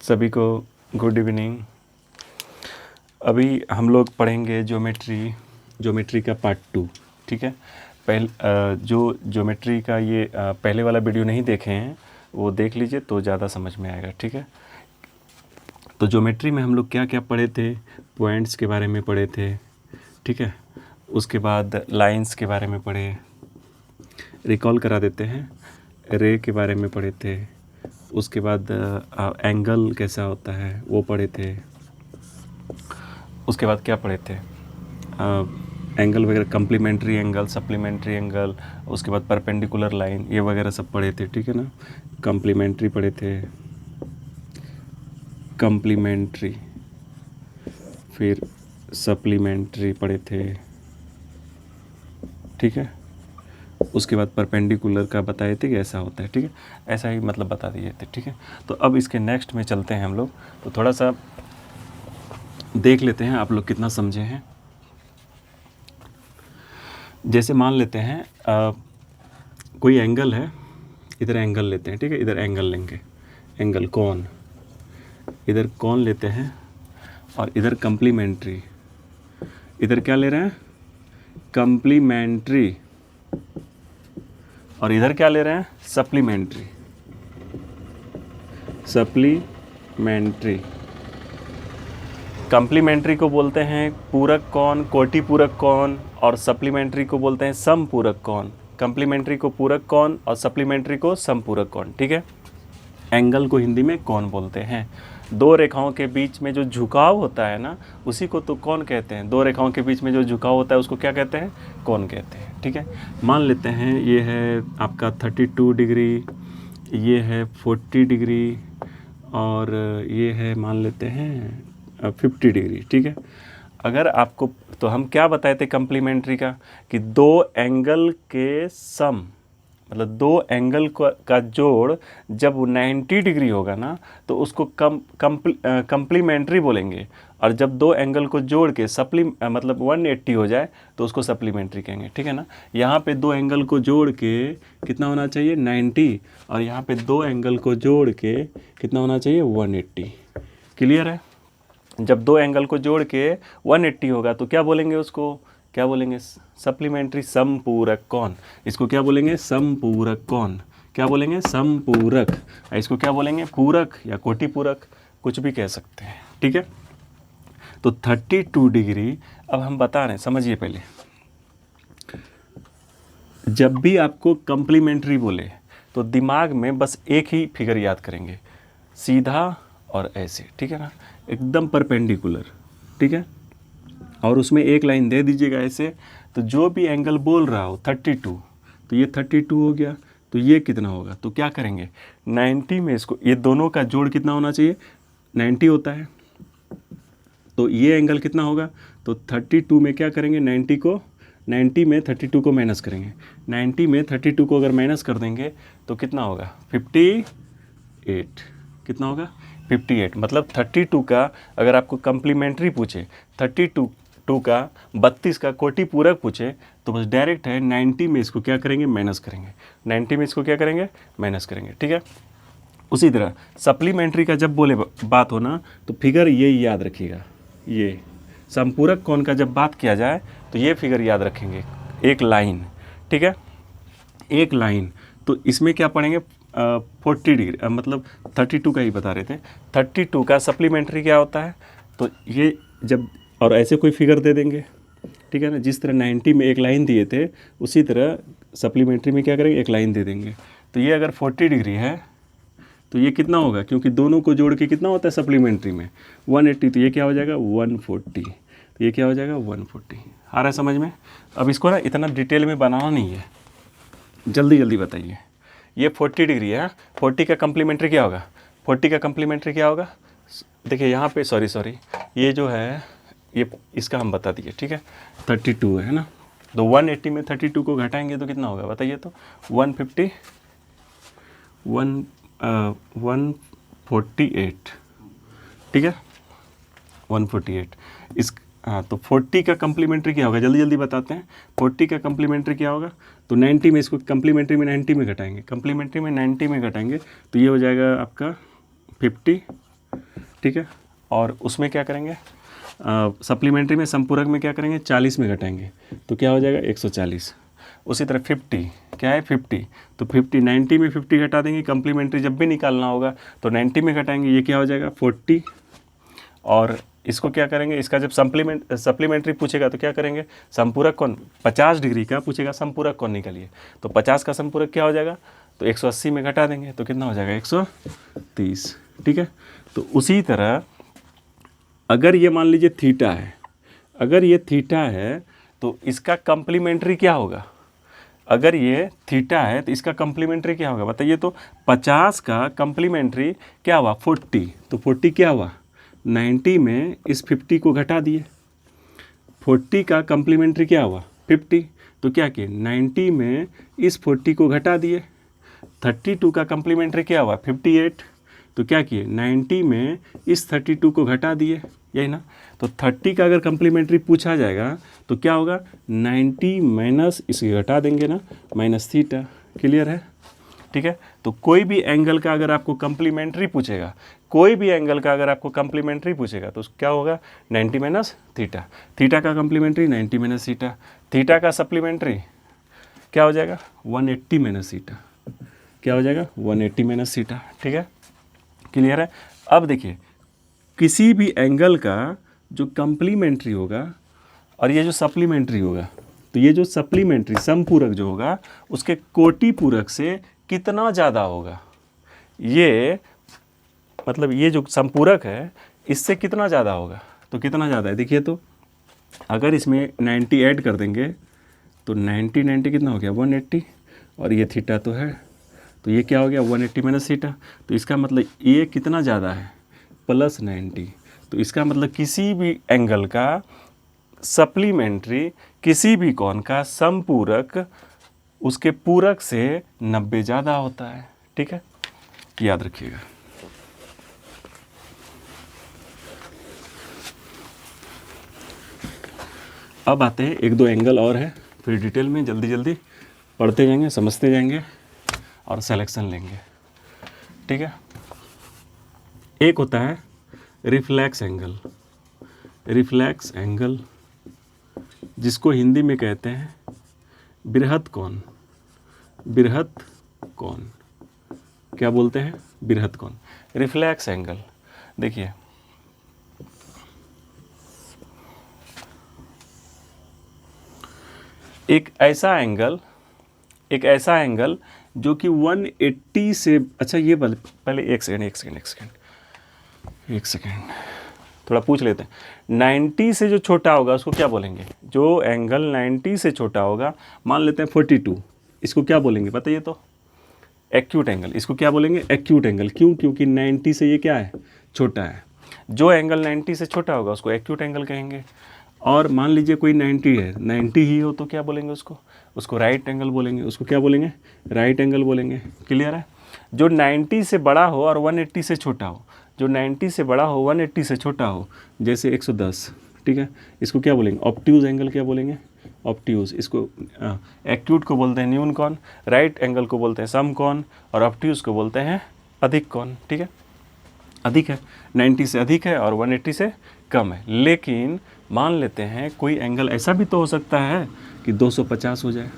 सभी को good evening. अभी हम लोग पढ़ेंगे ज्योमेट्री का पार्ट 2। ठीक है, जो ज्योमेट्री का ये पहले वाला वीडियो नहीं देखे हैं वो देख लीजिए तो ज़्यादा समझ में आएगा। ठीक है, तो ज्योमेट्री में हम लोग क्या क्या पढ़े थे, पॉइंट्स के बारे में पढ़े थे। ठीक है, उसके बाद लाइंस के बारे में पढ़े, रिकॉल करा देते हैं, रे के बारे में पढ़े थे। उसके बाद एंगल कैसा होता है वो पढ़े थे। उसके बाद क्या पढ़े थे, एंगल वगैरह, कम्प्लीमेंट्री एंगल, सप्लीमेंट्री एंगल, उसके बाद परपेंडिकुलर लाइन, ये वगैरह सब पढ़े थे। ठीक है ना, कम्प्लीमेंट्री पढ़े थे, कम्प्लीमेंट्री, फिर सप्लीमेंट्री पढ़े थे। ठीक है, उसके बाद परपेंडिकुलर का बताए थे कि ऐसा होता है। ठीक है, ऐसा ही मतलब बता दिए थे। ठीक है, तो अब इसके नेक्स्ट में चलते हैं हम लोग, तो थोड़ा सा देख लेते हैं आप लोग कितना समझे हैं। जैसे मान लेते हैं कोई एंगल है, इधर एंगल लेते हैं। ठीक है, इधर एंगल लेंगे, एंगल कौन, इधर कौन लेते हैं, और इधर कम्प्लीमेंट्री, इधर क्या ले रहे हैं, कम्प्लीमेंट्री, और इधर क्या ले रहे हैं, सप्लीमेंट्री। सप्लीमेंट्री, कम्प्लीमेंट्री को बोलते हैं पूरक कोण, कोटि पूरक कोण, और सप्लीमेंट्री को बोलते हैं समपूरक कोण। कम्प्लीमेंट्री को पूरक कोण और सप्लीमेंट्री को समपूरक कोण। ठीक है, एंगल को हिंदी में कोण बोलते हैं। दो रेखाओं के बीच में जो झुकाव होता है ना, उसी को तो कोण कहते हैं। दो रेखाओं के बीच में जो झुकाव होता है उसको क्या कहते हैं, कोण कहते हैं। ठीक है, मान लेते हैं ये है आपका 32 डिग्री, ये है 40 डिग्री, और ये है मान लेते हैं 50 डिग्री। ठीक है, अगर आपको, तो हम क्या बताए थे कम्प्लीमेंट्री का, कि दो एंगल के सम, मतलब दो एंगल का जोड़ जब 90 डिग्री होगा ना तो उसको कम्प्लीमेंट्री बोलेंगे, और जब दो एंगल को जोड़ के मतलब 180 हो जाए तो उसको सप्लीमेंट्री कहेंगे। ठीक है ना, यहाँ पे दो एंगल को जोड़ के कितना होना चाहिए, 90, और यहाँ पे दो एंगल को जोड़ के कितना होना चाहिए, 180। क्लियर है, जब दो एंगल को जोड़ के 180 होगा तो क्या बोलेंगे, उसको क्या बोलेंगे, सप्लीमेंट्री समपूरक कोण। इसको क्या बोलेंगे, समपूरक कोण। क्या बोलेंगे, समपूरक। इसको क्या बोलेंगे, पूरक या कोटि पूरक, कुछ भी कह सकते हैं। ठीक है, तो 32 डिग्री, अब हम बता रहे हैं, समझिए पहले, जब भी आपको कम्प्लीमेंट्री बोले तो दिमाग में बस एक ही फिगर याद करेंगे, सीधा और ऐसे। ठीक है ना, एकदम परपेंडिकुलर। ठीक है, और उसमें एक लाइन दे दीजिएगा ऐसे, तो जो भी एंगल बोल रहा हो 32, तो ये 32 हो गया, तो ये कितना होगा, तो क्या करेंगे, 90 में इसको, ये दोनों का जोड़ कितना होना चाहिए, 90 होता है, तो ये एंगल कितना होगा, तो 32 में क्या करेंगे, 90 में 32 को माइनस करेंगे। 90 में 32 को अगर माइनस कर देंगे तो कितना होगा, 58। कितना होगा, 58। मतलब 32 का अगर आपको कम्प्लीमेंट्री पूछे, 32 का 32 का कोटि पूरक पूछे, तो बस डायरेक्ट है 90 में इसको क्या करेंगे, माइनस करेंगे। 90 में इसको क्या करेंगे, माइनस करेंगे। ठीक है, उसी तरह सप्लीमेंट्री का जब बोले बात हो ना, तो फिगर ये याद रखिएगा, ये समपूरक कोण का जब बात किया जाए तो ये फिगर याद रखेंगे, एक लाइन। ठीक है, एक लाइन, तो इसमें क्या पढ़ेंगे, 40 डिग्री, मतलब 32 का ही बता रहे थे। 32 का सप्लीमेंट्री क्या होता है, तो ये जब, और ऐसे कोई फिगर दे देंगे। ठीक है ना, जिस तरह 90 में एक लाइन दिए थे उसी तरह सप्लीमेंट्री में क्या करेंगे, एक लाइन दे देंगे। तो ये अगर 40 डिग्री है तो ये कितना होगा, क्योंकि दोनों को जोड़ के कितना होता है सप्लीमेंट्री में, 180, तो ये क्या हो जाएगा, 140। तो ये क्या हो जाएगा, 140। आ रहा है समझ में। अब इसको ना इतना डिटेल में बनाना नहीं है, जल्दी जल्दी बताइए। ये 40 डिग्री है, 40 का कम्प्लीमेंट्री क्या होगा, 40 का कम्प्लीमेंट्री क्या होगा, देखिए यहाँ पे, सॉरी, ये जो है, ये इसका हम बता दिए। ठीक है, 32 है ना, तो 180 में 32 को घटाएंगे तो कितना होगा बताइए, तो 150, 148। ठीक है, 148। इस, हाँ, तो 40 का कम्प्लीमेंट्री क्या होगा, जल्दी जल्दी बताते हैं। 40 का कम्प्लीमेंट्री क्या होगा, तो 90 में इसको कम्प्लीमेंट्री में 90 में घटाएंगे, कम्प्लीमेंट्री में 90 में घटाएंगे, तो ये हो जाएगा आपका 50, ठीक है। और उसमें क्या करेंगे, सप्लीमेंट्री में संपूरक में क्या करेंगे, 40 में घटाएंगे तो क्या हो जाएगा 140। उसी तरह 50 क्या है 50, तो 50 90 में 50 घटा देंगे, कम्प्लीमेंट्री जब भी निकालना होगा तो 90 में घटाएंगे, ये क्या हो जाएगा 40। और इसको क्या करेंगे, इसका जब सप्लीमेंट्री पूछेगा तो क्या करेंगे, संपूरक कौन 50 डिग्री का पूछेगा, संपूरक कौन निकालिए, तो 50 का संपूरक क्या हो जाएगा, तो 180 में घटा देंगे तो कितना हो जाएगा 130। ठीक है। तो उसी तरह अगर ये मान लीजिए थीटा है, अगर ये थीटा है तो इसका कम्प्लीमेंट्री क्या होगा, अगर ये थीटा है तो इसका कम्प्लीमेंट्री क्या होगा बताइए। तो 50 का कम्प्लीमेंट्री क्या हुआ 40, तो 40 क्या हुआ 90 में इस 50 को घटा दिए, 40 का कम्प्लीमेंट्री क्या हुआ 50, तो क्या किए 90 में इस 40 को घटा दिए। 32 का कम्प्लीमेंट्री क्या हुआ 58, तो क्या किए 90 में इस 32 को घटा दिए, यही ना। तो 30 का अगर कम्प्लीमेंट्री पूछा जाएगा तो क्या होगा 90 माइनस इसे घटा देंगे ना, माइनस थीटा। क्लियर है। ठीक है। तो कोई भी एंगल का अगर आपको कम्प्लीमेंट्री पूछेगा, कोई भी एंगल का अगर आपको कम्प्लीमेंट्री पूछेगा तो क्या होगा 90 माइनस थीटा, थीटा का कम्प्लीमेंट्री 90 माइनस थीटा, थीटा का सप्लीमेंट्री क्या हो जाएगा 180 माइनस थीटा, क्या हो जाएगा 180 माइनस थीटा। ठीक है। क्लियर है। अब देखिए किसी भी एंगल का जो कम्प्लीमेंट्री होगा और ये जो सप्लीमेंट्री होगा, तो ये जो सप्लीमेंट्री समपूरक जो होगा उसके कोटि पूरक से कितना ज़्यादा होगा, ये मतलब ये जो संपूरक है इससे कितना ज़्यादा होगा, तो कितना ज़्यादा है देखिए। तो अगर इसमें 90 ऐड कर देंगे तो 90 90 कितना हो गया 180, और ये थीटा तो है तो ये क्या हो गया 180 माइनस थीटा, तो इसका मतलब ये कितना ज़्यादा है प्लस 90। तो इसका मतलब किसी भी एंगल का सप्लीमेंट्री, किसी भी कोण का संपूरक उसके पूरक से 90 ज़्यादा होता है। ठीक है, याद रखिएगा। अब आते हैं एक दो एंगल और है, फिर डिटेल में जल्दी जल्दी पढ़ते जाएंगे, समझते जाएंगे और सिलेक्शन लेंगे। ठीक है। एक होता है रिफ्लेक्स एंगल, रिफ्लेक्स एंगल जिसको हिंदी में कहते हैं बृहत कोण, बृहत कोण क्या बोलते हैं बृहत कोण, रिफ्लेक्स एंगल। देखिए एक ऐसा एंगल जो कि 180 से, अच्छा ये पहले एक सेकेंड थोड़ा पूछ लेते हैं। 90 से जो छोटा होगा उसको क्या बोलेंगे, जो एंगल 90 से छोटा होगा, मान लेते हैं 42, इसको क्या बोलेंगे बताइए। तो एक्यूट एंगल, इसको क्या बोलेंगे एक्यूट एंगल। क्यों? क्योंकि 90 से ये क्या है छोटा है। जो एंगल 90 से छोटा होगा उसको एक्यूट एंगल कहेंगे। और मान लीजिए कोई 90 है, 90 ही हो तो क्या बोलेंगे उसको राइट एंगल बोलेंगे, उसको क्या बोलेंगे राइट एंगल बोलेंगे। क्लियर है। जो 90 से बड़ा हो और 180 से छोटा हो, जो 90 से बड़ा हो 180 से छोटा हो, जैसे 110, ठीक है, इसको क्या बोलेंगे ऑब्ट्यूज एंगल, क्या बोलेंगे ऑब्ट्यूज। इसको एक्यूट को बोलते हैं न्यून कोण, राइट एंगल को बोलते हैं सम कोण, और ऑब्ट्यूज को बोलते हैं अधिक कोण। ठीक है, अधिक है, 90 से अधिक है और 180 से कम है। लेकिन मान लेते हैं कोई एंगल ऐसा भी तो हो सकता है कि 250 हो जाए,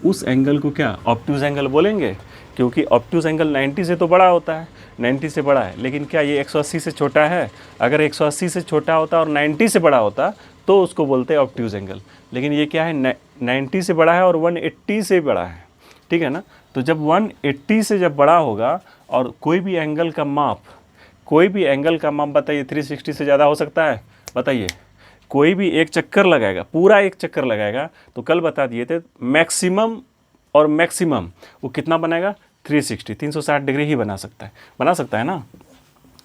उस एंगल को क्या ऑब्ट्यूज एंगल बोलेंगे, क्योंकि ऑब्ट्यूज एंगल 90 से तो बड़ा होता है, 90 से बड़ा है। लेकिन क्या ये 180 से छोटा है? अगर 180 से छोटा होता और 90 से बड़ा होता तो उसको बोलते हैं ऑब्ट्यूज एंगल। लेकिन ये क्या है 90 से बड़ा है और 180 से बड़ा है। ठीक है ना। तो जब 180 से जब बड़ा होगा और कोई भी एंगल का माप, कोई भी एंगल का माप बताइए 360 से ज़्यादा हो सकता है? बताइए। कोई भी एक चक्कर लगाएगा, पूरा एक चक्कर लगाएगा, तो कल बता दिए थे मैक्सिमम और मैक्सिमम वो कितना बनाएगा 360, 360 डिग्री ही बना सकता है ना।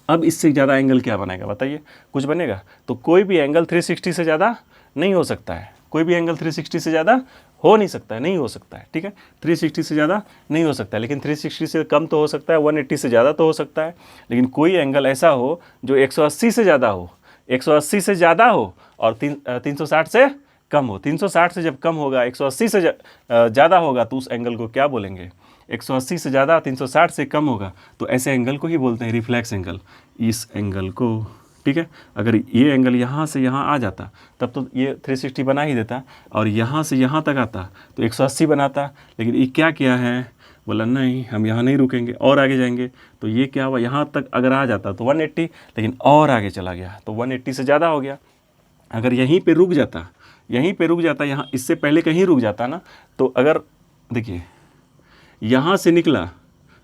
अब इससे ज़्यादा एंगल क्या बनाएगा बताइए, कुछ बनेगा? तो कोई भी एंगल 360 से ज़्यादा नहीं हो सकता है, कोई भी एंगल 360 से ज़्यादा हो नहीं सकता है, नहीं हो सकता है। ठीक है, 360 से ज़्यादा नहीं हो सकता है, लेकिन 360 से कम तो हो सकता है, 180 से ज़्यादा तो हो सकता है। लेकिन कोई एंगल ऐसा हो जो 180 से ज़्यादा हो, 180 से ज़्यादा हो और 360 से कम हो। 360 से जब कम होगा, 180 से ज़्यादा होगा, तो उस एंगल को क्या बोलेंगे? 180 से ज़्यादा 360 से कम होगा तो ऐसे एंगल को ही बोलते हैं रिफ्लेक्स एंगल। इस एंगल को, ठीक है, अगर ये एंगल यहाँ से यहाँ आ जाता तब तो ये 360 बना ही देता, और यहाँ से यहाँ तक आता तो 180 बनाता। लेकिन ये क्या किया है, बोला नहीं हम यहाँ नहीं रुकेंगे और आगे जाएंगे, तो ये क्या हुआ, यहाँ तक अगर आ जाता तो 180, लेकिन और आगे चला गया तो 180 से ज़्यादा हो गया। अगर यहीं पे रुक जाता, यहीं पे रुक जाता, यहाँ इससे पहले कहीं रुक जाता ना, तो अगर देखिए यहाँ से निकला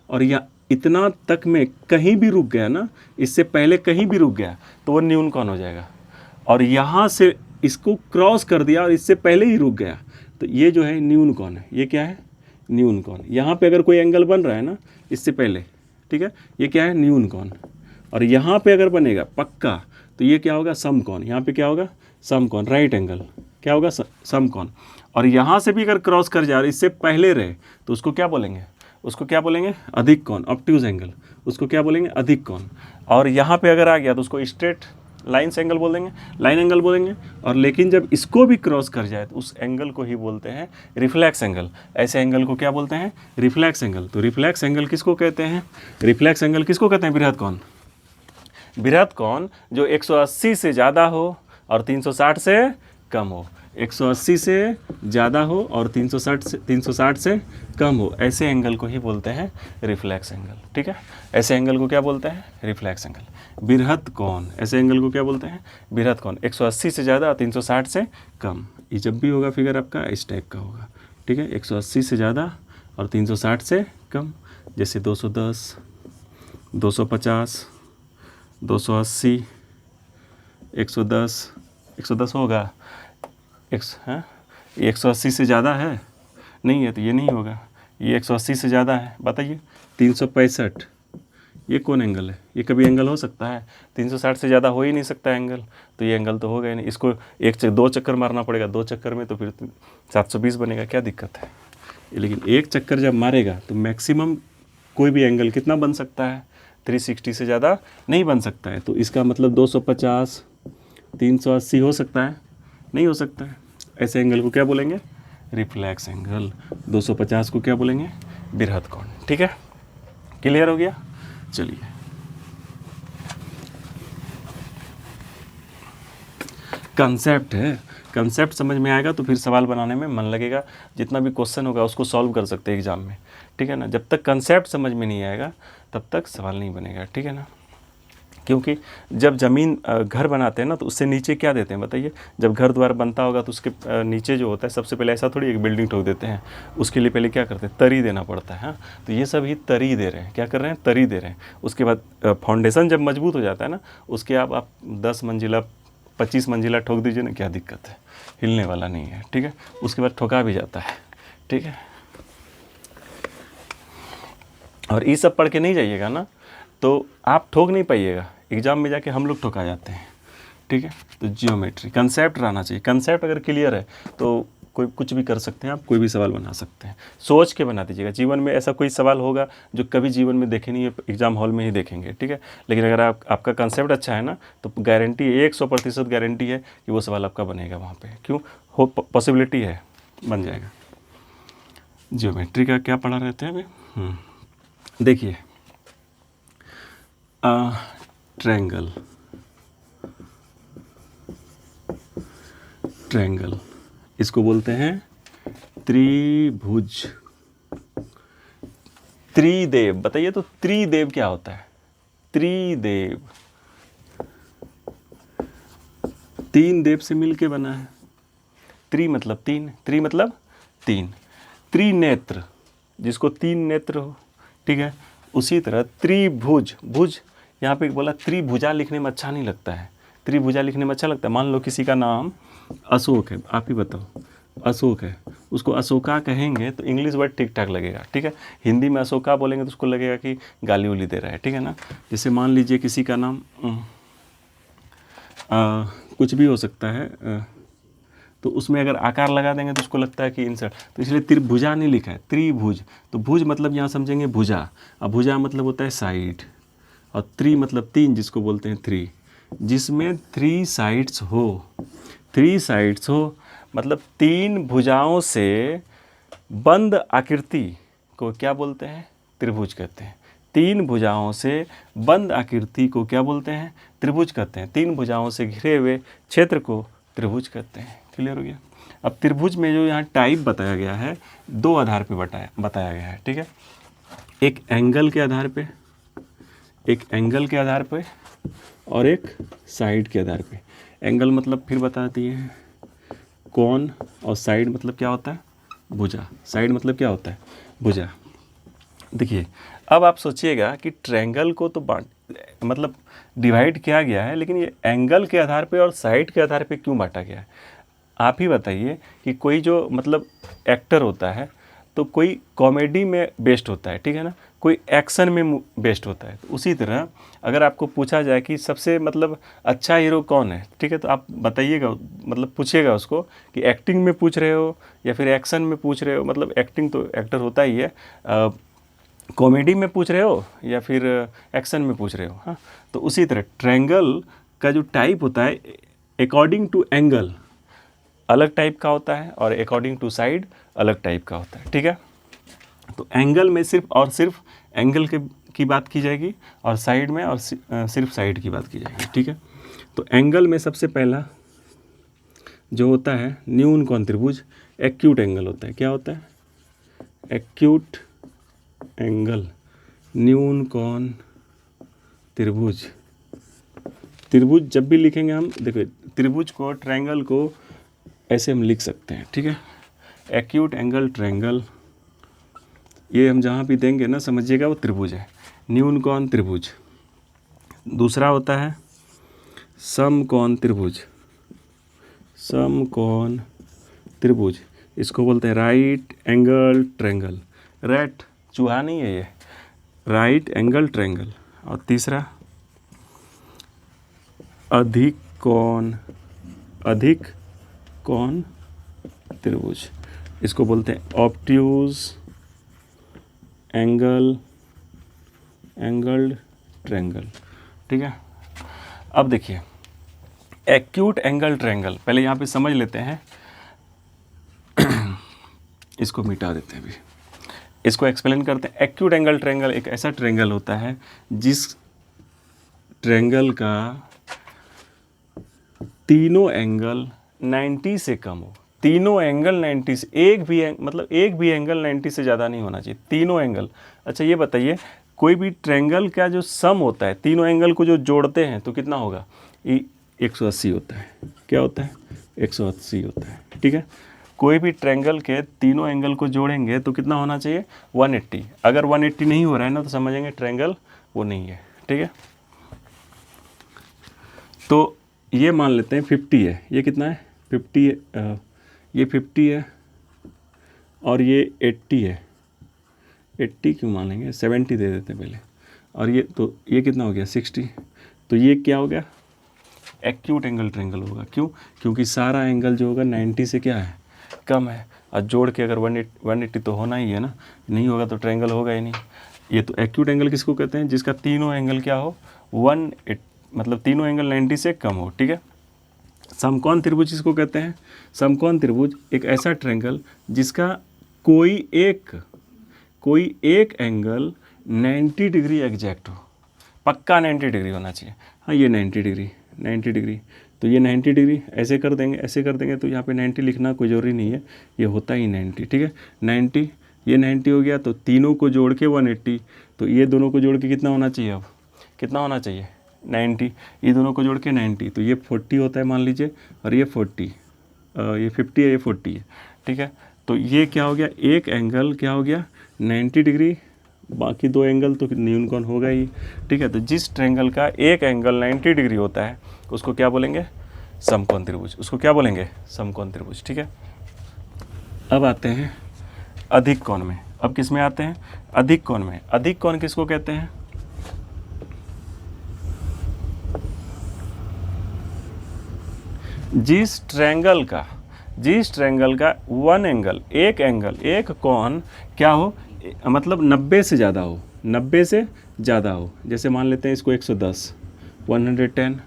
और यहाँ इतना तक में कहीं भी रुक गया ना, इससे पहले कहीं भी रुक गया तो वो न्यून कौन हो जाएगा। और यहाँ से इसको क्रॉस कर दिया और इससे पहले ही रुक गया तो ये जो है न्यून कौन है, ये क्या है, न्यून कौन। यहाँ पे अगर कोई एंगल बन रहा है ना इससे पहले, ठीक है, ये क्या है, न्यून कौन। और यहाँ पे अगर बनेगा पक्का तो ये क्या होगा, सम कौन। यहाँ पे क्या होगा, सम कौन, राइट एंगल क्या होगा, सम कौन। और यहाँ से भी अगर क्रॉस कर जाए और इससे पहले रहे तो उसको क्या बोलेंगे, उसको क्या बोलेंगे, अधिक कौन, ऑब्ट्यूज एंगल, उसको क्या बोलेंगे, अधिक कौन। और यहाँ पे अगर आ गया तो उसको स्ट्रेट लाइन से एंगल बोल देंगे, लाइन एंगल बोलेंगे। और लेकिन जब इसको भी क्रॉस कर जाए तो उस एंगल को ही बोलते हैं रिफ्लेक्स एंगल। ऐसे एंगल को क्या बोलते हैं, रिफ्लेक्स एंगल। तो रिफ्लेक्स एंगल किसको कहते हैं, रिफ्लेक्स एंगल किसको कहते हैं, बृहद कोण। बृहद कोण जो 180 से ज़्यादा हो और 360 से कम हो, 180 से ज़्यादा हो और 360 से कम हो, ऐसे एंगल को ही बोलते हैं रिफ्लेक्स एंगल। ठीक है, ऐसे एंगल को क्या बोलते हैं, रिफ्लेक्स एंगल। बृहद कोण, ऐसे एंगल को क्या बोलते हैं, बृहद कोण। 180 से ज़्यादा और 360 से कम। ये जब भी होगा फिगर आपका इस टाइप का होगा। ठीक है, 180 से ज़्यादा और 360 से कम, जैसे 210, 250, 280, 110, 110 होगा, ये 180 से ज़्यादा है, नहीं है तो ये नहीं होगा। ये 180 से ज़्यादा है, बताइए। 365, ये कौन एंगल है, ये कभी एंगल हो सकता है, 360 से ज़्यादा हो ही नहीं सकता एंगल, तो ये एंगल तो होगा ही नहीं। इसको दो चक्कर मारना पड़ेगा, 2 चक्कर में तो फिर 720 बनेगा, क्या दिक्कत है। लेकिन एक चक्कर जब मारेगा तो मैक्सिमम कोई भी एंगल कितना बन सकता है, 360 से ज़्यादा नहीं बन सकता है। तो इसका मतलब 250, 380 हो सकता है, नहीं हो सकता है। ऐसे एंगल को क्या बोलेंगे, रिफ्लेक्स एंगल। 250 को क्या बोलेंगे, बृहद कोण। ठीक है, क्लियर हो गया। चलिए, कंसेप्ट है, कंसेप्ट समझ में आएगा तो फिर सवाल बनाने में मन लगेगा। जितना भी क्वेश्चन होगा उसको सॉल्व कर सकते हैं एग्जाम में। ठीक है ना, जब तक कंसेप्ट समझ में नहीं आएगा तब तक सवाल नहीं बनेगा। ठीक है ना, क्योंकि जब ज़मीन घर बनाते हैं ना तो उससे नीचे क्या देते हैं बताइए। जब घर द्वार बनता होगा तो उसके नीचे जो होता है, सबसे पहले ऐसा थोड़ी एक बिल्डिंग ठोक देते हैं, उसके लिए पहले क्या करते हैं, तरी देना पड़ता है। हाँ, तो ये सब ही तरी दे रहे हैं, क्या कर रहे हैं, तरी दे रहे हैं। उसके बाद फाउंडेशन जब मजबूत हो जाता है ना, उसके आप 10 मंजिला 25 मंजिला ठोक दीजिए ना, क्या दिक्कत है, हिलने वाला नहीं है। ठीक है, उसके बाद ठोका भी जाता है। ठीक है, और ये सब पढ़ के नहीं जाइएगा ना तो आप ठोक नहीं पाइएगा, एग्जाम में जाके हम लोग ठोका जाते हैं। ठीक है, तो जियोमेट्री कंसेप्ट रहना चाहिए। कंसेप्ट अगर क्लियर है तो कोई कुछ भी कर सकते हैं, आप कोई भी सवाल बना सकते हैं। सोच के बना दीजिएगा। जीवन में ऐसा कोई सवाल होगा जो कभी जीवन में देखे नहीं है, एग्जाम हॉल में ही देखेंगे। ठीक है, लेकिन अगर आपका कंसेप्ट अच्छा है ना तो गारंटी 100% गारंटी है कि वो सवाल आपका बनेगा वहाँ पर। क्यों, हो पॉसिबिलिटी है, बन जाएगा। जियोमेट्री का क्या पढ़ा रहते हैं अभी, देखिए ट्रायंगल, ट्रायंगल इसको बोलते हैं त्रिभुज। त्रिदेव, बताइए तो त्रिदेव क्या होता है। त्रिदेव 3 देव से मिलके बना है। त्रि मतलब 3, त्रि मतलब 3। त्रिनेत्र, जिसको 3 नेत्र हो। ठीक है, उसी तरह त्रिभुज, भुज यहाँ पे बोला, त्रिभुजा लिखने में अच्छा नहीं लगता है। त्रिभुजा लिखने में अच्छा लगता है। मान लो किसी का नाम अशोक है, आप ही बताओ, अशोक है, उसको अशोका कहेंगे तो इंग्लिश वर्ड ठीक ठाक लगेगा। ठीक है, हिंदी में अशोका बोलेंगे तो उसको लगेगा कि गाली उली दे रहा है। ठीक है ना, जैसे मान लीजिए किसी का नाम कुछ भी हो सकता है, तो उसमें अगर आकार लगा देंगे तो उसको लगता है कि इंसर्ट, तो इसलिए त्रिभुजा नहीं लिखा है, त्रिभुज। तो भुज मतलब यहाँ समझेंगे भुजा, अब भुजा मतलब होता है साइड, और त्रि मतलब 3, जिसको बोलते हैं 3, जिसमें 3 साइड्स हो। 3 साइड्स हो मतलब 3 भुजाओं से बंद आकृति को क्या बोलते हैं? त्रिभुज कहते हैं। 3 भुजाओं से बंद आकृति को क्या बोलते हैं? त्रिभुज कहते हैं। 3 भुजाओं से घिरे हुए क्षेत्र को त्रिभुज कहते हैं। क्लियर हो गया? अब त्रिभुज में जो यहाँ टाइप बताया गया है 2 आधार पे बताया गया है, ठीक है। एक एंगल के आधार पे, और एक साइड के आधार पे। एंगल मतलब फिर बताती है कोण, और साइड मतलब क्या होता है? भुजा। साइड मतलब क्या होता है? भुजा। देखिए, अब आप सोचिएगा कि ट्रायंगल को तो मतलब डिवाइड किया गया है, लेकिन ये एंगल के आधार पे और साइड के आधार पे क्यों बांटा गया है? आप ही बताइए कि कोई जो मतलब एक्टर होता है तो कोई कॉमेडी में बेस्ड होता है, ठीक है ना, कोई एक्शन में बेस्ड होता है। तो उसी तरह अगर आपको पूछा जाए कि सबसे मतलब अच्छा हीरो कौन है, ठीक है, तो आप बताइएगा, मतलब पूछिएगा उसको कि एक्टिंग में पूछ रहे हो या फिर एक्शन में पूछ रहे हो, मतलब एक्टिंग तो एक्टर होता ही है, कॉमेडी में पूछ रहे हो या फिर एक्शन में पूछ रहे हो। हाँ, तो उसी तरह ट्रायंगल का जो टाइप होता है अकॉर्डिंग टू एंगल अलग टाइप का होता है और अकॉर्डिंग टू साइड अलग टाइप का होता है, ठीक है। तो एंगल में सिर्फ और सिर्फ एंगल की बात की जाएगी और साइड में और सिर्फ साइड की बात की जाएगी, ठीक है। तो एंगल में सबसे पहला जो होता है न्यून कोण त्रिभुज, एक्यूट एंगल होता है। क्या होता है? एक्यूट एंगल, न्यून कोण त्रिभुज। त्रिभुज जब भी लिखेंगे हम, देखो त्रिभुज को, ट्रायंगल को ऐसे हम लिख सकते हैं, ठीक है। एक्यूट एंगल ट्रायंगल, ये हम जहाँ भी देंगे ना समझिएगा वो त्रिभुज है। न्यून कोण त्रिभुज। दूसरा होता है समकोण त्रिभुज, समकोण त्रिभुज, इसको बोलते हैं राइट एंगल ट्रायंगल। रैट चूहा नहीं है ये, राइट एंगल ट्रायंगल। और तीसरा अधिक कोण त्रिभुज, इसको बोलते हैं ऑब्ट्यूज एंगल्ड ट्रायंगल, ठीक है। अब देखिए एक्यूट एंगल ट्रायंगल, पहले यहाँ पे समझ लेते हैं इसको मिटा देते हैं, अभी इसको एक्सप्लेन करते हैं। एक्यूट एंगल ट्रायंगल एक ऐसा ट्रायंगल होता है जिस ट्रायंगल का तीनों एंगल 90 से कम हो। तीनों एंगल 90 से, एक भी एंगल 90 से ज़्यादा नहीं होना चाहिए, तीनों एंगल। अच्छा ये बताइए, कोई भी ट्रायंगल का जो सम होता है, तीनों एंगल को जो जोड़ते हैं तो कितना होगा? ये 180 होता है। क्या होता है? 180 होता है, ठीक है। कोई भी ट्रायंगल के तीनों एंगल को जोड़ेंगे तो कितना होना चाहिए? 180। अगर 180 नहीं हो रहा है ना तो समझेंगे ट्रायंगल वो नहीं है, ठीक है। तो ये मान लेते हैं 50 है, ये कितना है? 50 है, ये 50 है और ये 80 है। 80 क्यों मानेंगे, 70 दे देते हैं पहले। और ये तो ये कितना हो गया? 60। तो ये क्या हो गया? एक्यूट एंगल ट्रायंगल होगा। क्यों? क्योंकि सारा एंगल जो होगा 90 से क्या है? कम है। और जोड़ के अगर 180 तो होना ही है ना, नहीं होगा तो ट्रायंगल होगा ही नहीं। ये तो एक्यूट एंगल किसको कहते हैं? जिसका तीनों एंगल क्या हो? 180, मतलब तीनों एंगल 90 से कम हो, ठीक है। समकोण त्रिभुज किसको कहते हैं? समकोण त्रिभुज एक ऐसा ट्रायंगल जिसका कोई एक एंगल 90 डिग्री एग्जैक्ट हो, पक्का 90 डिग्री होना चाहिए। हाँ, ये 90 डिग्री, तो ये 90 डिग्री ऐसे कर देंगे तो यहाँ पे 90 लिखना कोई ज़रूरी नहीं है, ये होता ही 90, ठीक है। 90, ये 90 हो गया, तो तीनों को जोड़ के 180, तो ये दोनों को जोड़ के कितना होना चाहिए? अब कितना होना चाहिए? 90। ये दोनों को जोड़ के 90, तो ये 40 होता है मान लीजिए, और ये 40, ये 50 है, ये 40 है, ठीक है। तो ये क्या हो गया? एक एंगल क्या हो गया? 90 डिग्री, बाकी दो एंगल तो न्यून कोण होगा ही, ठीक है। तो जिस ट्रायंगल का एक एंगल 90 डिग्री होता है उसको क्या बोलेंगे? समकोण त्रिभुज। उसको क्या बोलेंगे? समकोण त्रिभुज, ठीक है। अब आते हैं अधिक कोण में। अब किस में आते हैं? अधिक कोण में। अधिक कोण किसको कहते हैं? जिस ट्रायंगल का एक कोण क्या हो, मतलब 90 से ज़्यादा हो, 90 से ज़्यादा हो। जैसे मान लेते हैं इसको 110, 110,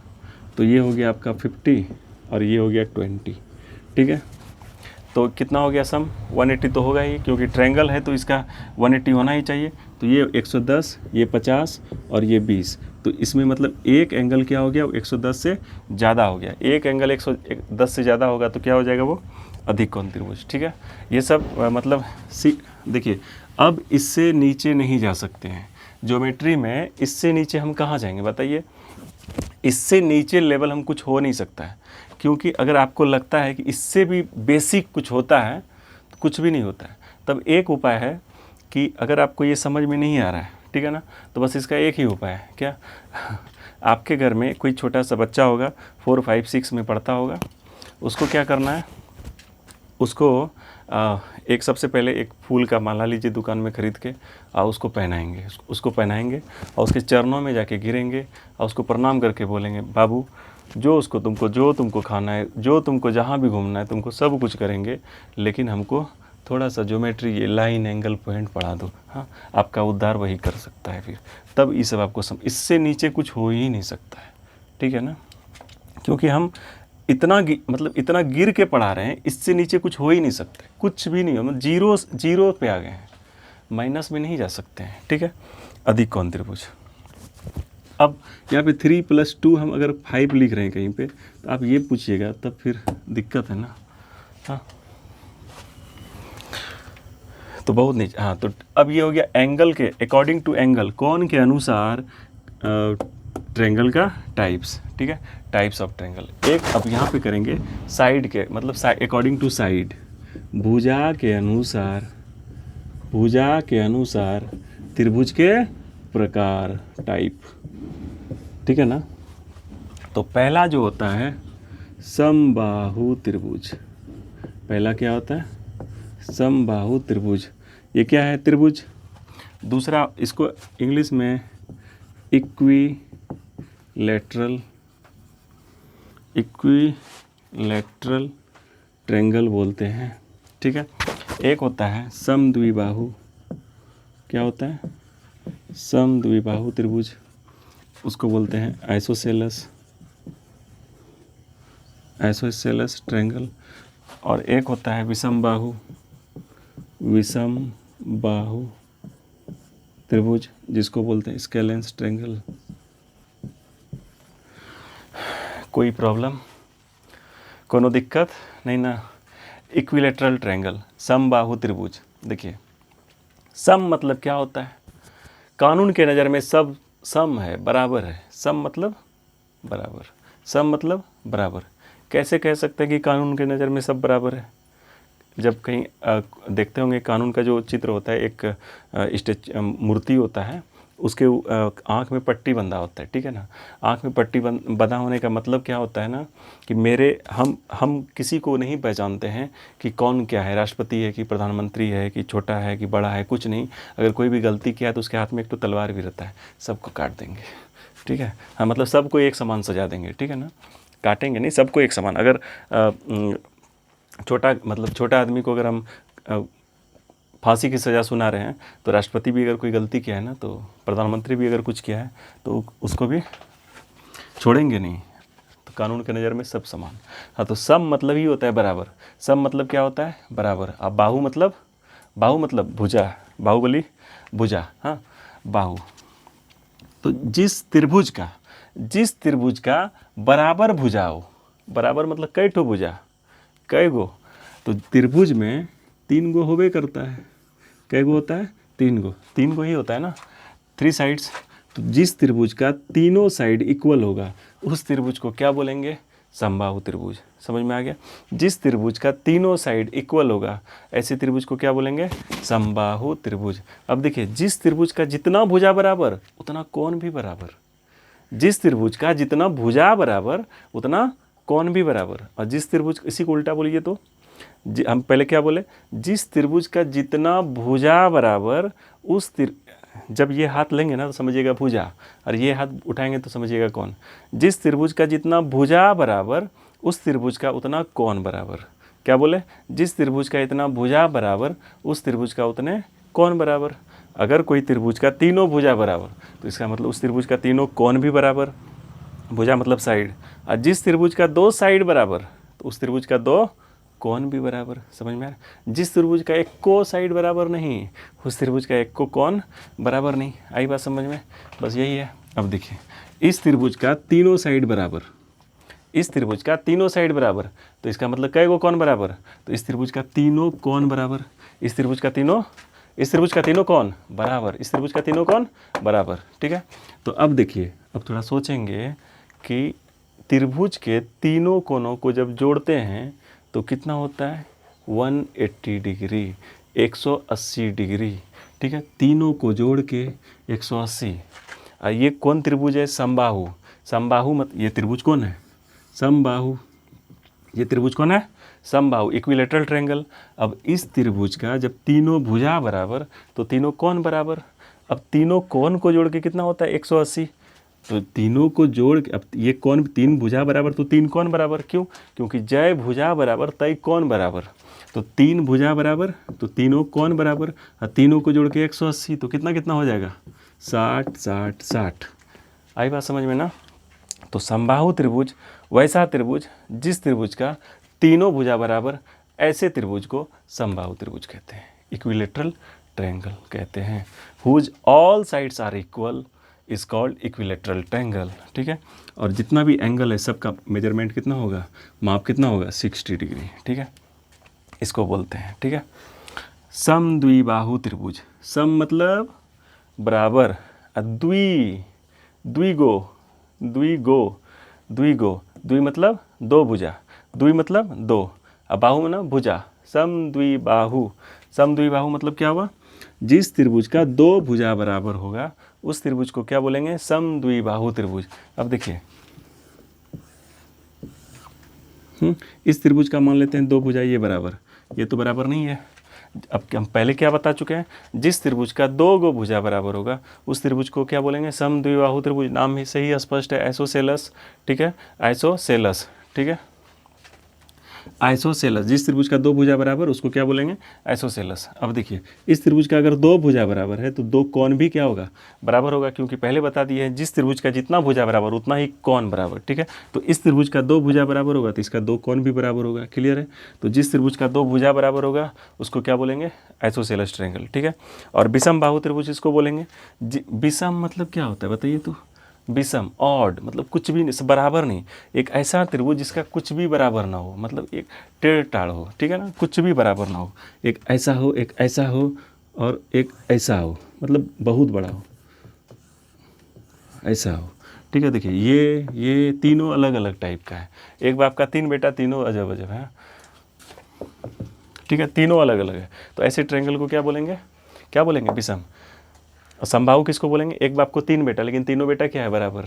तो ये हो गया आपका 50 और ये हो गया 20, ठीक है। तो कितना हो गया सम 180 तो होगा ही, क्योंकि ट्रायंगल है तो इसका 180 होना ही चाहिए। तो ये 110, ये 50 और ये 20, तो इसमें मतलब एक एंगल क्या हो गया, 110 से ज़्यादा हो गया। एक एंगल 110 से ज़्यादा होगा तो क्या हो जाएगा, वो अधिक कोण त्रिभुज। ठीक है, ये सब मतलब देखिए अब इससे नीचे नहीं जा सकते हैं ज्योमेट्री में। इससे नीचे हम कहाँ जाएंगे बताइए, इससे नीचे लेवल हम कुछ हो नहीं सकता है, क्योंकि अगर आपको लगता है कि इससे भी बेसिक कुछ होता है तो कुछ भी नहीं होता है। तब एक उपाय है कि अगर आपको ये समझ में नहीं आ रहा है, ठीक है ना, तो बस इसका एक ही उपाय है, क्या आपके घर में कोई छोटा सा बच्चा होगा 4, 5, 6 में पढ़ता होगा, उसको क्या करना है, उसको एक सबसे पहले एक फूल का माला लीजिए दुकान में ख़रीद के, और उसको पहनाएंगे, उसको पहनाएंगे और उसके चरणों में जाके गिरेंगे और उसको प्रणाम करके बोलेंगे, बाबू जो तुमको खाना है, जो तुमको जहाँ भी घूमना है, तुमको सब कुछ करेंगे, लेकिन हमको थोड़ा सा ज्योमेट्री, ये लाइन एंगल पॉइंट पढ़ा दो। हाँ, आपका उद्धार वही कर सकता है फिर। तब ये सब आपको इससे नीचे कुछ हो ही नहीं सकता है, ठीक है ना, क्योंकि हम इतना इतना गिर के पढ़ा रहे हैं, इससे नीचे कुछ हो ही नहीं सकते, कुछ भी नहीं हो, मतलब जीरो पे आ गए हैं, माइनस में नहीं जा सकते हैं। ठीक है, अधिक कोण त्रिभुज। अब यहाँ पे 3 + 2 हम अगर 5 लिख रहे हैं कहीं पे, तो आप ये पूछिएगा तब फिर दिक्कत है ना। हाँ, तो बहुत नीचे। हाँ, तो अब ये हो गया एंगल के अकॉर्डिंग टू एंगल, कोण के अनुसार ट्रायंगल का टाइप्स। ठीक है, टाइप्स ऑफ ट्रायंगल। एक अब यहाँ पे करेंगे साइड के, मतलब अकॉर्डिंग टू साइड, भुजा के अनुसार त्रिभुज के प्रकार, टाइप। ठीक है ना, तो पहला जो होता है समबाहु त्रिभुज। पहला क्या होता है, समबाहु त्रिभुज। ये क्या है, त्रिभुज। दूसरा, इसको इंग्लिश में इक्विलैटरल ट्रायंगल बोलते हैं। ठीक है, एक होता है समद्विबाहु। क्या होता है, समद्विबाहु त्रिभुज, उसको बोलते हैं आइसोसेलेस ट्रायंगल। और एक होता है विषमबाहु त्रिभुज, जिसको बोलते हैं स्केलेंस ट्रायंगल। कोई प्रॉब्लम, कोनो दिक्कत नहीं ना। इक्विलैटरल ट्रायंगल, समबाहु त्रिभुज। देखिए, सम मतलब क्या होता है, कानून के नज़र में सब सम है, बराबर है। सम मतलब बराबर। कैसे कह सकते हैं कि कानून के नज़र में सब बराबर है? जब कहीं देखते होंगे कानून का जो चित्र होता है, एक मूर्ति होता है, उसके आँख में पट्टी बंधा होता है। ठीक है ना, आँख में पट्टी बंधा होने का मतलब क्या होता है ना, कि हम किसी को नहीं पहचानते हैं कि कौन क्या है, राष्ट्रपति है कि प्रधानमंत्री है कि छोटा है कि बड़ा है, कुछ नहीं। अगर कोई भी गलती किया तो उसके हाथ में एक तो तलवार भी रहता है, सबको काट देंगे। ठीक है, हाँ, मतलब सबको एक समान सजा देंगे। ठीक है ना, काटेंगे नहीं, सबको एक समान। अगर छोटा आदमी को अगर हम फांसी की सज़ा सुना रहे हैं, तो राष्ट्रपति भी अगर कोई गलती किया है ना, तो प्रधानमंत्री भी अगर कुछ किया है तो उसको भी छोड़ेंगे नहीं। तो कानून के नज़र में सब समान। हाँ, तो सम मतलब ही होता है बराबर। सम मतलब क्या होता है, बराबर। अब बाहु मतलब भुजा, बाहुबली भुजा। हाँ, बाहु। तो जिस त्रिभुज का बराबर भुजा हो, बराबर मतलब कई ठो भुजा, कई गो, तो त्रिभुज में 3 गो होबे करता है। कई गो होता है, 3 गो ही होता है ना, 3 साइड्स। तो जिस त्रिभुज का तीनों साइड इक्वल होगा, उस त्रिभुज को क्या बोलेंगे, समबाहु त्रिभुज। समझ में आ गया? जिस त्रिभुज का तीनों साइड इक्वल होगा, ऐसे त्रिभुज को क्या बोलेंगे, समबाहु त्रिभुज। अब देखिए, जिस त्रिभुज का जितना भुजा बराबर उतना कोण भी बराबर। जिस त्रिभुज का जितना भुजा बराबर उतना कोण भी बराबर। और जिस त्रिभुज, इसी को उल्टा बोलिए तो हम पहले क्या बोले, जिस त्रिभुज का जितना भुजा बराबर उस जब ये हाथ लेंगे ना तो समझिएगा भुजा, और ये हाथ उठाएंगे तो समझिएगा कोण। जिस त्रिभुज का जितना भुजा बराबर उस त्रिभुज का उतना कोण बराबर। क्या बोले, जिस त्रिभुज का इतना भुजा बराबर उस त्रिभुज का उतने कोण बराबर। अगर कोई त्रिभुज का तीनों भुजा बराबर, तो इसका मतलब उस त्रिभुज का तीनों कोण भी बराबर। भुजा मतलब साइड। और जिस त्रिभुज का 2 साइड बराबर, तो उस त्रिभुज का 2 कोण भी बराबर। समझ में आ रहा है? जिस त्रिभुज का एक को साइड बराबर नहीं, उस त्रिभुज का एक को कोण बराबर नहीं। आई बात समझ में? बस यही है। अब देखिए, इस त्रिभुज का तीनों साइड बराबर, इस त्रिभुज का तीनों साइड बराबर, तो इसका मतलब कई गो कोण बराबर? तो इस त्रिभुज का तीनों कोण बराबर, इस त्रिभुज का तीनों कोण बराबर, इस त्रिभुज का तीनों कोण बराबर। ठीक है, तो अब देखिए, अब थोड़ा सोचेंगे कि त्रिभुज के तीनों कोणों को जब जोड़ते हैं तो कितना होता है? 180 डिग्री, 180 डिग्री। ठीक है, तीनों को जोड़ के 180। और ये कौन त्रिभुज है? समबाहु। समबाहु मत, ये त्रिभुज कौन है? समबाहु। ये त्रिभुज कौन है? समबाहु, इक्विलेटरल ट्रायंगल। अब इस त्रिभुज का जब तीनों भुजा बराबर तो तीनों कोण बराबर। अब तीनों कोण को जोड़ के कितना होता है? 180। तो तीनों को जोड़ के, अब ये कोण, तीन भुजा बराबर तो तीन कोण बराबर। क्यों? क्योंकि जय भुजा बराबर तय कोण बराबर। तो तीन भुजा बराबर तो तीनों कोण बराबर, और तीनों को जोड़ के 180, तो कितना कितना हो जाएगा? 60 60 60। आई बात समझ में ना? तो समबाहु त्रिभुज वैसा त्रिभुज जिस त्रिभुज का तीनों भुजा बराबर, ऐसे त्रिभुज को समबाहु त्रिभुज कहते हैं, इक्विलेटरल ट्रायंगल कहते हैं। Whose all sides are equal is called equilateral triangle. ठीक है, और जितना भी एंगल है सबका मेजरमेंट कितना होगा? माप कितना होगा? 60 डिग्री। ठीक है, इसको बोलते हैं। ठीक है, समद्विबाहु त्रिभुज। सम मतलब बराबर, द्विगो, द्वि मतलब दो भुजा, द्वि मतलब दो, अब बाहु मतलब भुजा। समद्विबाहु, समद्विबाहु मतलब क्या हुआ? जिस त्रिभुज का दो भुजा बराबर होगा उस त्रिभुज को क्या बोलेंगे? समद्विबाहु त्रिभुज। अब देखिए, इस त्रिभुज का मान लेते हैं दो भुजा ये बराबर, ये तो बराबर नहीं है। अब हम पहले क्या बता चुके हैं? जिस त्रिभुज का दो गो भुजा बराबर होगा उस त्रिभुज को क्या बोलेंगे? समद्विबाहु त्रिभुज। नाम ही से ही स्पष्ट है, आइसोसेलस। ठीक है, आइसोसेलस। ठीक है, आइसोसेलस, जिस त्रिभुज का दो भुजा बराबर उसको क्या बोलेंगे? आइसोसेलस। अब देखिए, इस त्रिभुज का अगर दो भुजा बराबर है तो दो कोण भी क्या होगा? बराबर होगा, क्योंकि पहले बता दिए हैं जिस त्रिभुज का जितना भुजा बराबर उतना ही कोण बराबर। ठीक है, तो इस त्रिभुज का दो भुजा बराबर होगा तो इसका दो कोण भी बराबर होगा। क्लियर है? तो जिस त्रिभुज का दो भुजा बराबर होगा उसको क्या बोलेंगे? Isosceles triangle. ठीक है, और विषम बाहु त्रिभुज इसको बोलेंगे। विषम मतलब क्या होता है बताइए तो? विषम, ऑड मतलब कुछ भी नहीं, बराबर नहीं। एक ऐसा त्रिभुज जिसका कुछ भी बराबर ना हो, मतलब एक टेढ़ टाढ़ हो। ठीक है ना, कुछ भी बराबर ना हो। एक ऐसा हो, एक ऐसा हो, और एक ऐसा हो, मतलब बहुत बड़ा हो, ऐसा हो। ठीक है, देखिए ये तीनों अलग अलग टाइप का है। एक बाप का तीन बेटा, तीनों अजब अजब है। ठीक है, तीनों अलग अलग है। तो ऐसे ट्रायंगल को क्या बोलेंगे? क्या बोलेंगे? विषम। और समबाहु किसको बोलेंगे? एक बाप को तीन बेटा, लेकिन तीनों बेटा क्या है? बराबर।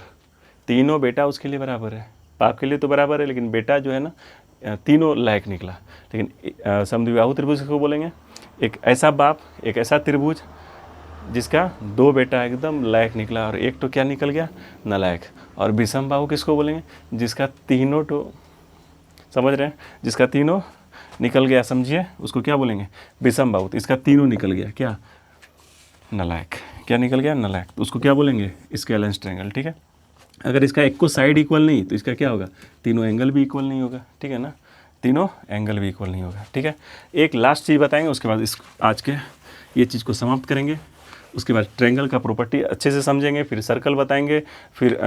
तीनों बेटा उसके लिए बराबर है, बाप के लिए तो बराबर है, लेकिन बेटा जो है ना तीनों लायक निकला। लेकिन समद्विबाहु त्रिभुज किसको बोलेंगे? एक ऐसा बाप, एक ऐसा त्रिभुज जिसका दो बेटा एकदम लायक निकला और एक तो क्या निकल गया? नालायक। और विषम बाहु किसको बोलेंगे? जिसका तीनों तो, समझ रहे हैं, जिसका तीनों निकल गया, समझिए, उसको क्या बोलेंगे? विषम बाहु। तो इसका तीनों निकल गया, क्या? नालायक। क्या निकल गया? नालायक। तो उसको क्या बोलेंगे? स्केलेंस ट्रायंगल। ठीक है, अगर इसका एक को साइड इक्वल नहीं तो इसका क्या होगा? तीनों एंगल भी इक्वल नहीं होगा। ठीक है ना, तीनों एंगल भी इक्वल नहीं होगा। ठीक है, एक लास्ट चीज़ बताएंगे, उसके बाद इस आज के ये चीज़ को समाप्त करेंगे। उसके बाद ट्रायंगल का प्रॉपर्टी अच्छे से समझेंगे, फिर सर्कल बताएंगे, फिर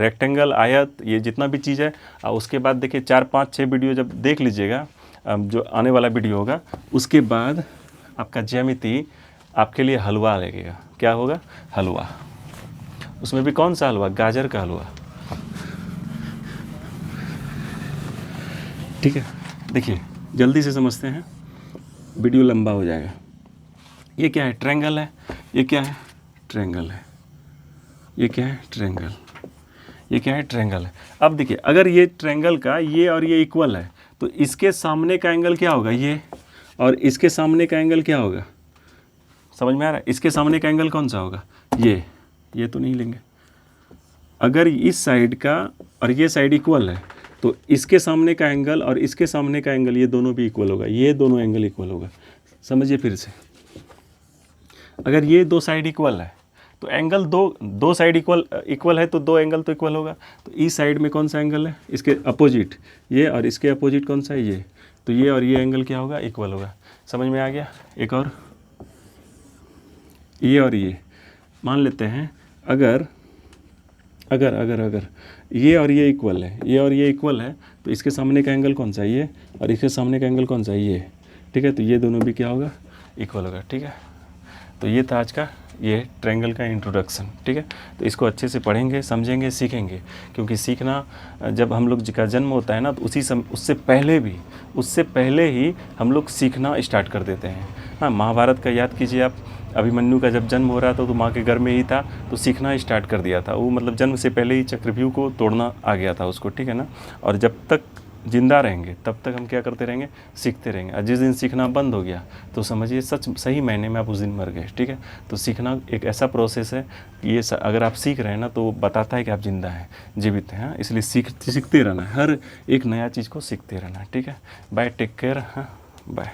रेक्टेंगल, आयत, ये जितना भी चीज़ है। और उसके बाद देखिए 4 5 6 वीडियो जब देख लीजिएगा, जो आने वाला वीडियो होगा, उसके बाद आपका ज्यामिति आपके लिए हलवा लगेगा। क्या होगा? हलवा। उसमें भी कौन सा हलवा? गाजर का हलवा। ठीक है, देखिए जल्दी से समझते हैं, वीडियो लंबा हो जाएगा। ये क्या है? ट्रायंगल है। ये क्या है? ट्रायंगल है। ये क्या है? ट्रायंगल। ये क्या है? ट्रायंगल है। अब देखिए, अगर ये ट्रायंगल का ये और ये इक्वल है तो इसके सामने का एंगल क्या होगा? ये, और इसके सामने का एंगल क्या होगा? समझ में आ रहा है? इसके सामने का एंगल कौन सा होगा? ये तो नहीं लेंगे। अगर इस साइड का और ये साइड इक्वल है तो इसके सामने का एंगल और इसके सामने का एंगल, ये दोनों भी इक्वल होगा। ये दोनों एंगल इक्वल होगा। समझिए फिर से, अगर ये दो साइड इक्वल है तो एंगल दो साइड इक्वल है तो दो एंगल तो इक्वल होगा। तो इस साइड में कौन सा एंगल है? इसके अपोजिट ये, और इसके अपोजिट कौन सा है? ये। तो ये और ये एंगल क्या होगा, इक्वल होगा। समझ में आ गया। एक और, ये और ये मान लेते हैं अगर अगर अगर अगर ये और ये इक्वल है, ये और ये इक्वल है, तो इसके सामने का एंगल कौन सा है, ये, और इसके सामने का एंगल कौन सा है, ये। ठीक है, तो ये दोनों भी क्या होगा, इक्वल होगा। ठीक है, तो ये था आज का ये ट्रायंगल का इंट्रोडक्शन। ठीक है, तो इसको अच्छे से पढ़ेंगे, समझेंगे, सीखेंगे, क्योंकि सीखना जब हम लोग का जन्म होता है ना, तो उससे पहले ही हम लोग सीखना स्टार्ट कर देते हैं। हाँ, महाभारत का याद कीजिए आप, अभिमन्यु का जब जन्म हो रहा था तो माँ के घर में ही था, तो सीखना स्टार्ट कर दिया था वो, मतलब जन्म से पहले ही चक्रव्यूह को तोड़ना आ गया था उसको। ठीक है ना, और जब तक जिंदा रहेंगे तब तक हम क्या करते रहेंगे, सीखते रहेंगे। और जिस दिन सीखना बंद हो गया तो समझिए सही मायने में आप उस दिन मर गए। ठीक है, तो सीखना एक ऐसा प्रोसेस है कि ये अगर आप सीख रहे हैं ना, तो वो बताता है कि आप जिंदा हैं, जीवित हैं। इसलिए सीखते रहना है, हर एक नया चीज़ को सीखते रहना है। ठीक है, बाय, टेक केयर। हाँ, बाय।